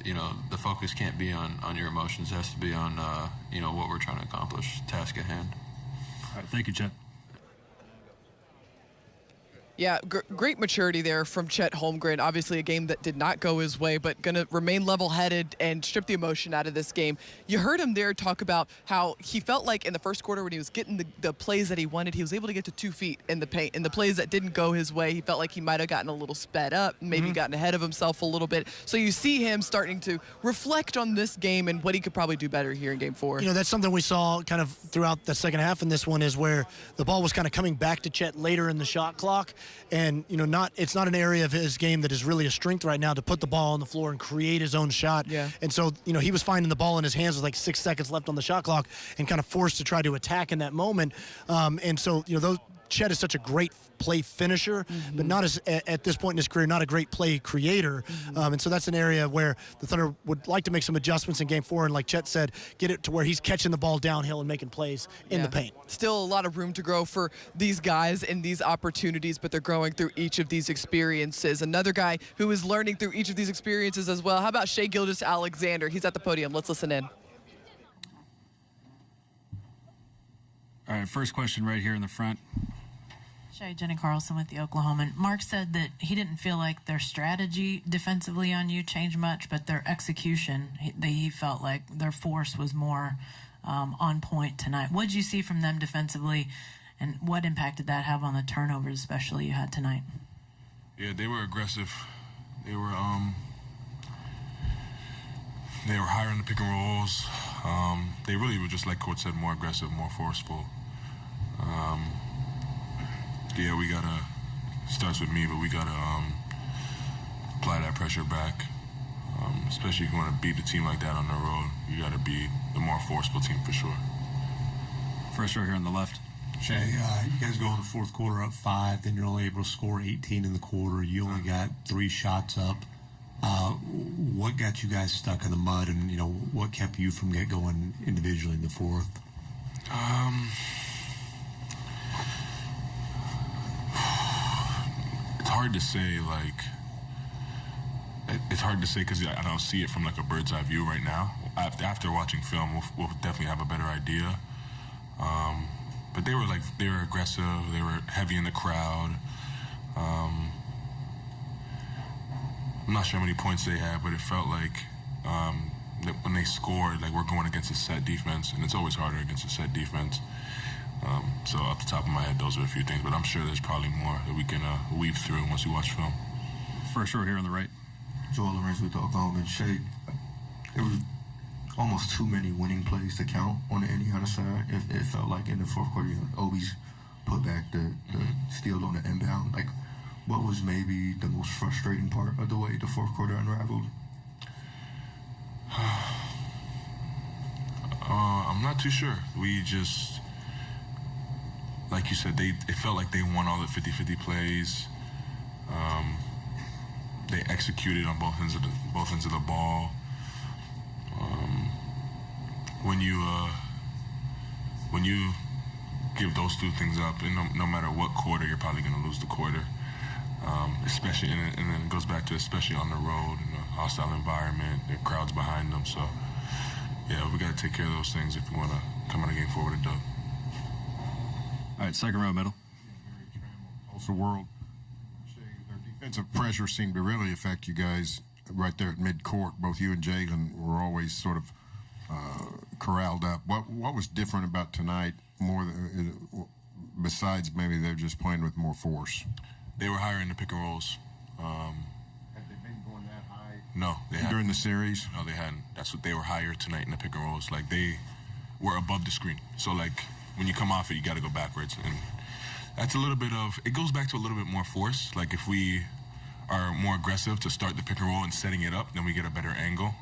The focus can't be on your emotions. It has to be on, what we're trying to accomplish, task at hand. All right, thank you, Chet. Yeah, great maturity there from Chet Holmgren. Obviously a game that did not go his way, but going to remain level-headed and strip the emotion out of this game. You heard him there talk about how he felt like in the first quarter when he was getting the plays that he wanted, he was able to get to 2 feet in the paint. And the plays that didn't go his way, he felt like he might have gotten a little sped up, maybe gotten ahead of himself a little bit. So you see him starting to reflect on this game and what he could probably do better here in Game 4. That's something we saw kind of throughout the second half in this one, is where the ball was kind of coming back to Chet later in the shot clock. And, it's not an area of his game that is really a strength right now to put the ball on the floor and create his own shot. Yeah. And so, he was finding the ball in his hands with like 6 seconds left on the shot clock and kind of forced to try to attack in that moment. And so, Chet is such a great play finisher, but not at this point in his career, not a great play creator. And so that's an area where the Thunder would like to make some adjustments in Game 4. And like Chet said, get it to where he's catching the ball downhill and making plays in the paint. Still a lot of room to grow for these guys in these opportunities, but they're growing through each of these experiences. Another guy who is learning through each of these experiences as well. How about Shai Gilgeous-Alexander? He's at the podium. Let's listen in. All right, first question right here in the front. Jenny Carlson with the Oklahoman. Mark said that he didn't feel like their strategy defensively on you changed much, but their execution, he felt like their force was more on point tonight. What did you see from them defensively, and what impact did that have on the turnovers, especially you had tonight? Yeah, they were aggressive. They were higher in the pick and rolls. They really were, just like Coach said, more aggressive, more forceful. Yeah, we gotta, starts with me, but we gotta apply that pressure back. Especially if you want to beat a team like that on the road, you gotta be the more forceful team for sure. First row here on the left. Shai, you guys go in the fourth quarter up 5, then you're only able to score 18 in the quarter. You only got 3 shots up. What got you guys stuck in the mud, and what kept you from going individually in the fourth? It's hard to say, it's hard to say because I don't see it from like a bird's eye view right now. After watching film, we'll definitely have a better idea. But they were aggressive. They were heavy in the crowd. I'm not sure how many points they had, but it felt like when they score, like we're going against a set defense, and it's always harder against a set defense. So off the top of my head, those are a few things, but I'm sure there's probably more that we can weave through once we watch film. First row here on the right. Joel Lorenz with the Oklahoma. Shay, it was almost too many winning plays to count on the Indiana side. It felt like in the fourth quarter, Obi's put back the steal on the inbound. Like, what was maybe the most frustrating part of the way the fourth quarter unraveled? I'm not too sure. We just, like you said, it felt like they won all the 50-50 plays. They executed on both ends of the ball. When you give those two things up, and no matter what quarter, you're probably going to lose the quarter. Especially, and then it goes back to especially on the road in a hostile environment, the crowds behind them. So, yeah, we got to take care of those things if we want to come out of game forward with a dub. All right, second row, middle. Also, world. Their defensive pressure seemed to really affect you guys right there at midcourt. Both you and Jalen were always sort of corralled up. What was different about tonight, more than, besides maybe they're just playing with more force? They were higher in the pick and rolls. Had they been going that high? No, they hadn't. During the series? No, they hadn't. That's what they were higher tonight in the pick and rolls. Like, they were above the screen. So, like, when you come off it, you got to go backwards. And that's a little bit of, it goes back to a little bit more force. Like, if we are more aggressive to start the pick and roll and setting it up, then we get a better angle.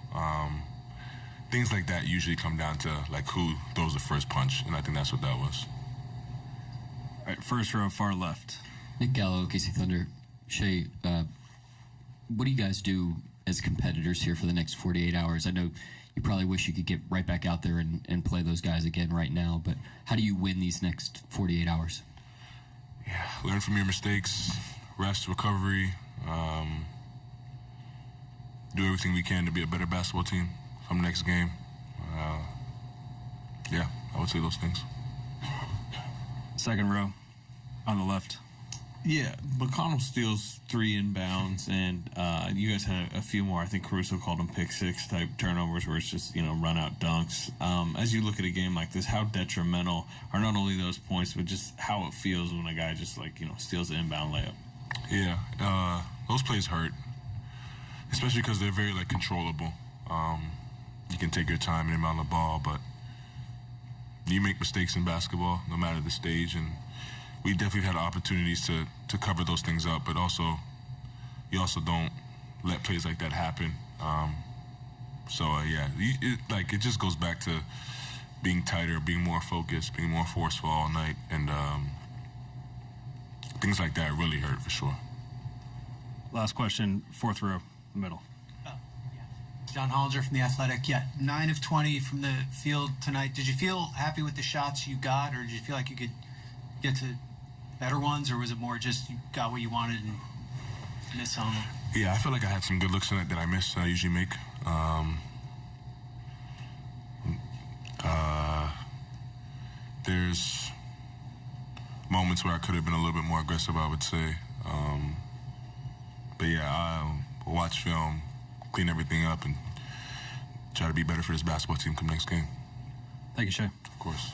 Things like that usually come down to, like, who throws the first punch. And I think that's what that was. All right, first row, far left. Nick Gallo, OKC Thunder. Shay, what do you guys do as competitors here for the next 48 hours? I know you probably wish you could get right back out there and play those guys again right now, but how do you win these next 48 hours? Yeah, learn from your mistakes, rest, recovery, do everything we can to be a better basketball team come next game. Yeah, I would say those things. Second row on the left. Yeah, McConnell steals 3 inbounds, and you guys had a few more. I think Caruso called them pick-6 type turnovers where it's just, run-out dunks. As you look at a game like this, how detrimental are not only those points, but just how it feels when a guy just, steals the inbound layup? Yeah, those plays hurt, especially because they're very, controllable. You can take your time and inbound the ball, but you make mistakes in basketball, no matter the stage, and we definitely had opportunities to cover those things up, but you also don't let plays like that happen. It just goes back to being tighter, being more focused, being more forceful all night, and things like that really hurt for sure. Last question, fourth row, middle. John Hollinger from The Athletic. Yeah, 9 of 20 from the field tonight. Did you feel happy with the shots you got, or did you feel like you could get to better ones, or was it more just you got what you wanted and missed on them? Yeah, I feel like I had some good looks tonight that I missed, that I usually make. There's moments where I could have been a little bit more aggressive, I would say. But yeah, I'll watch film, clean everything up, and try to be better for this basketball team come next game. Thank you, Shay. Of course.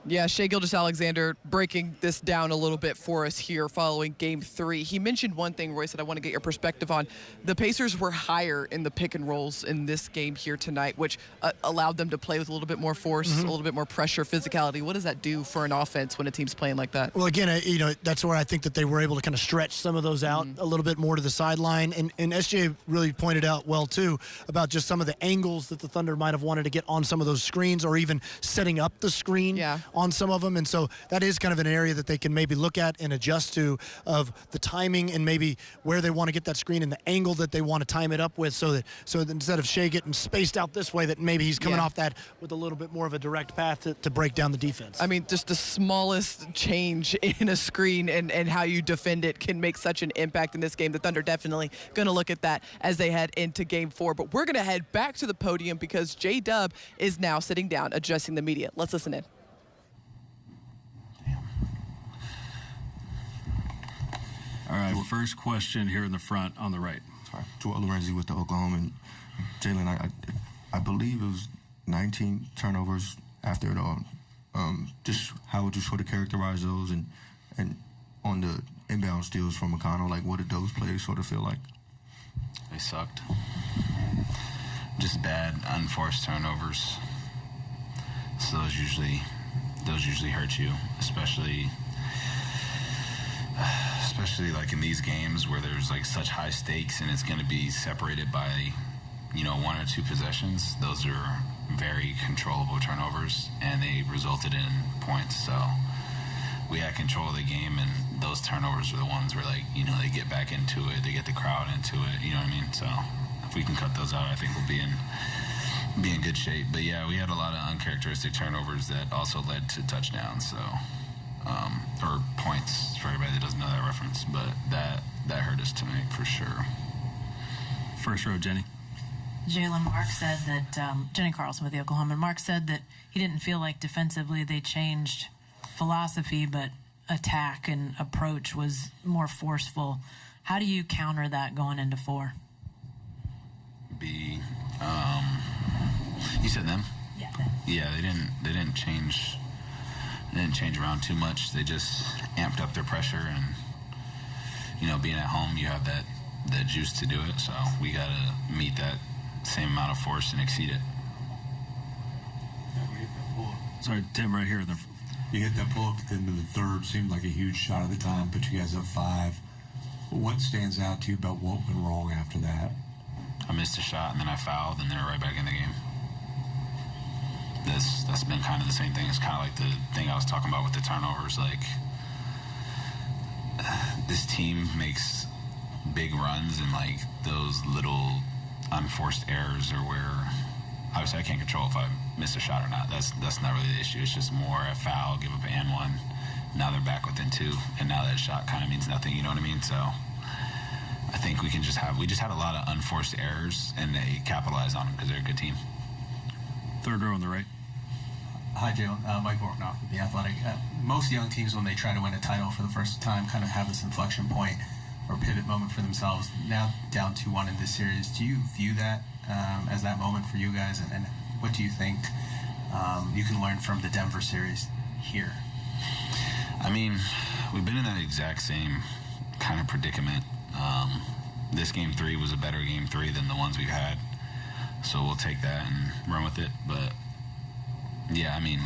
Yeah, Shai Gilgeous-Alexander breaking this down a little bit for us here following Game 3. He mentioned one thing, Royce, that I want to get your perspective on. The Pacers were higher in the pick and rolls in this game here tonight, which allowed them to play with a little bit more force, a little bit more pressure, physicality. What does that do for an offense when a team's playing like that? Well, again, that's where I think that they were able to kind of stretch some of those out a little bit more to the sideline. And SJ really pointed out well, too, about just some of the angles that the Thunder might have wanted to get on some of those screens, or even setting up the screen on some of them. And so that is kind of an area that they can maybe look at and adjust to, of the timing and maybe where they want to get that screen and the angle that they want to time it up with, so that instead of Shai getting spaced out this way, that maybe he's coming off that with a little bit more of a direct path to break down the defense. I mean, just the smallest change in a screen and how you defend it can make such an impact in this game. The Thunder definitely going to look at that as they head into Game 4. But we're going to head back to the podium because J-Dub is now sitting down addressing the media. Let's listen in. All right, first question here in the front on the right. Sorry, Joel Lorenzi with the Oklahoma. And Jalen, I believe it was 19 turnovers after it all. Just how would you sort of characterize those, and on the inbound steals from McConnell, like what did those plays sort of feel like? They sucked. Just bad, unforced turnovers. So those usually hurt you, especially like in these games where there's like such high stakes and it's going to be separated by, you know, 1 or 2 possessions. Those are very controllable turnovers, and they resulted in points. So we had control of the game, and those turnovers are the ones where, like, you know, they get back into it, they get the crowd into it, you know what I mean? So if we can cut those out, I think we'll be in good shape. But yeah, we had a lot of uncharacteristic turnovers that also led to touchdowns, so or points for everybody that doesn't know that reference. But that hurt us tonight for sure. First row, Jenny. Jalen, Mark said that, Jenny Carlson with the Oklahoma, Mark said that he didn't feel like defensively they changed philosophy, but attack and approach was more forceful. How do you counter that going into 4? You said them? Yeah. Yeah, they didn't change. They didn't change around too much. They just amped up their pressure, and you know, being at home, you have that juice to do it. So we got to meet that same amount of force and exceed it. Sorry, Tim, right here. You hit that pull-up at the end of the third. Seemed like a huge shot at the time. Put you guys up 5. What stands out to you about what went wrong after that? I missed a shot, and then I fouled, and they're right back in the game. That's been kind of the same thing. It's kind of like the thing I was talking about with the turnovers. Like, this team makes big runs, and like those little unforced errors are where obviously I can't control if I miss a shot or not. That's not really the issue. It's just more a foul, give up an and 1. Now they're back within 2, and now that shot kind of means nothing. You know what I mean? So I think we just had a lot of unforced errors, and they capitalize on them because they're a good team. Third row on the right. Hi, Jalen. Mike Vorknoff with The Athletic. Most young teams, when they try to win a title for the first time, kind of have this inflection point or pivot moment for themselves. Now down 2-1 in this series, do you view that as that moment for you guys? And what do you think you can learn from the Denver series here? I mean, we've been in that exact same kind of predicament. This game 3 was a better game 3 than the ones we've had. So we'll take that and run with it. But yeah, I mean,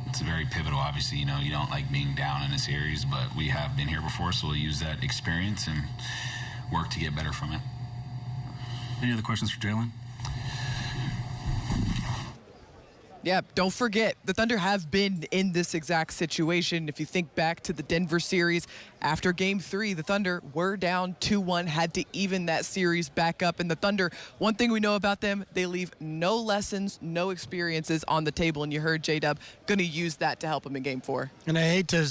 it's very pivotal. Obviously, you know, you don't like being down in a series, but we have been here before, so we'll use that experience and work to get better from it. Any other questions for Jalen? Yeah, don't forget, the Thunder have been in this exact situation. If you think back to the Denver series, after Game 3, the Thunder were down 2-1, had to even that series back up. And the Thunder, one thing we know about them, they leave no lessons, no experiences on the table. And you heard J-Dub going to use that to help them in Game 4. And I hate to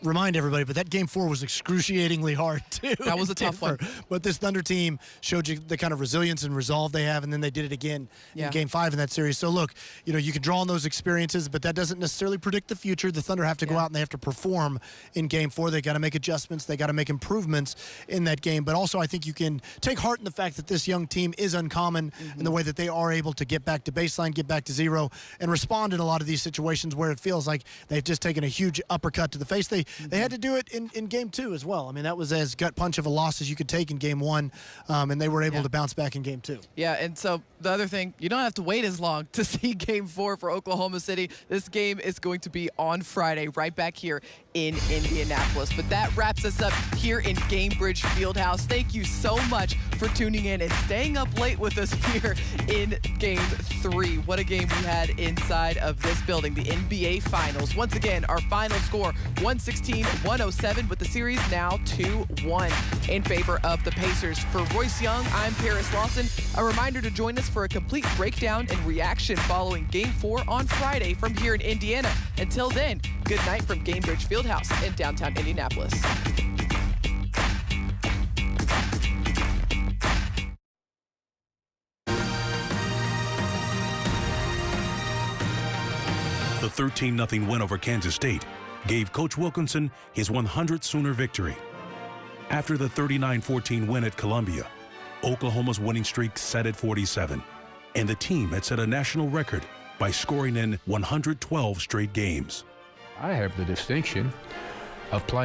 remind everybody, but that Game 4 was excruciatingly hard, too. That was a tough one. But this Thunder team showed you the kind of resilience and resolve they have, and then they did it again in Game 5 in that series. So, look, you know, you can draw on those experiences, but that doesn't necessarily predict the future. The Thunder have to go out and they have to perform in Game 4. They got to make adjustments. They got to make improvements in that game. But also, I think you can take heart in the fact that this young team is uncommon in the way that they are able to get back to baseline, get back to 0, and respond in a lot of these situations where it feels like they've just taken a huge uppercut to the face. They had to do it in Game 2 as well. I mean, that was as gut punch of a loss as you could take in Game 1, and they were able to bounce back in Game 2. Yeah, and so the other thing, you don't have to wait as long to see Game 4 for Oklahoma City. This game is going to be on Friday, right back here in Indianapolis. But that wraps us up here in Gainbridge Fieldhouse. Thank you so much for tuning in and staying up late with us here in Game 3. What a game we had inside of this building, the NBA Finals. Once again, our final score, 116-107, with the series now 2-1 in favor of the Pacers. For Royce Young, I'm Paris Lawson. A reminder to join us for a complete breakdown and reaction following Game 4 on Friday from here in Indiana. Until then, good night from Gainbridge Fieldhouse in downtown Indianapolis. The 13-0 win over Kansas State gave Coach Wilkinson his 100th Sooner victory. After the 39-14 win at Columbia, Oklahoma's winning streak set at 47, and the team had set a national record by scoring in 112 straight games. I have the distinction of playing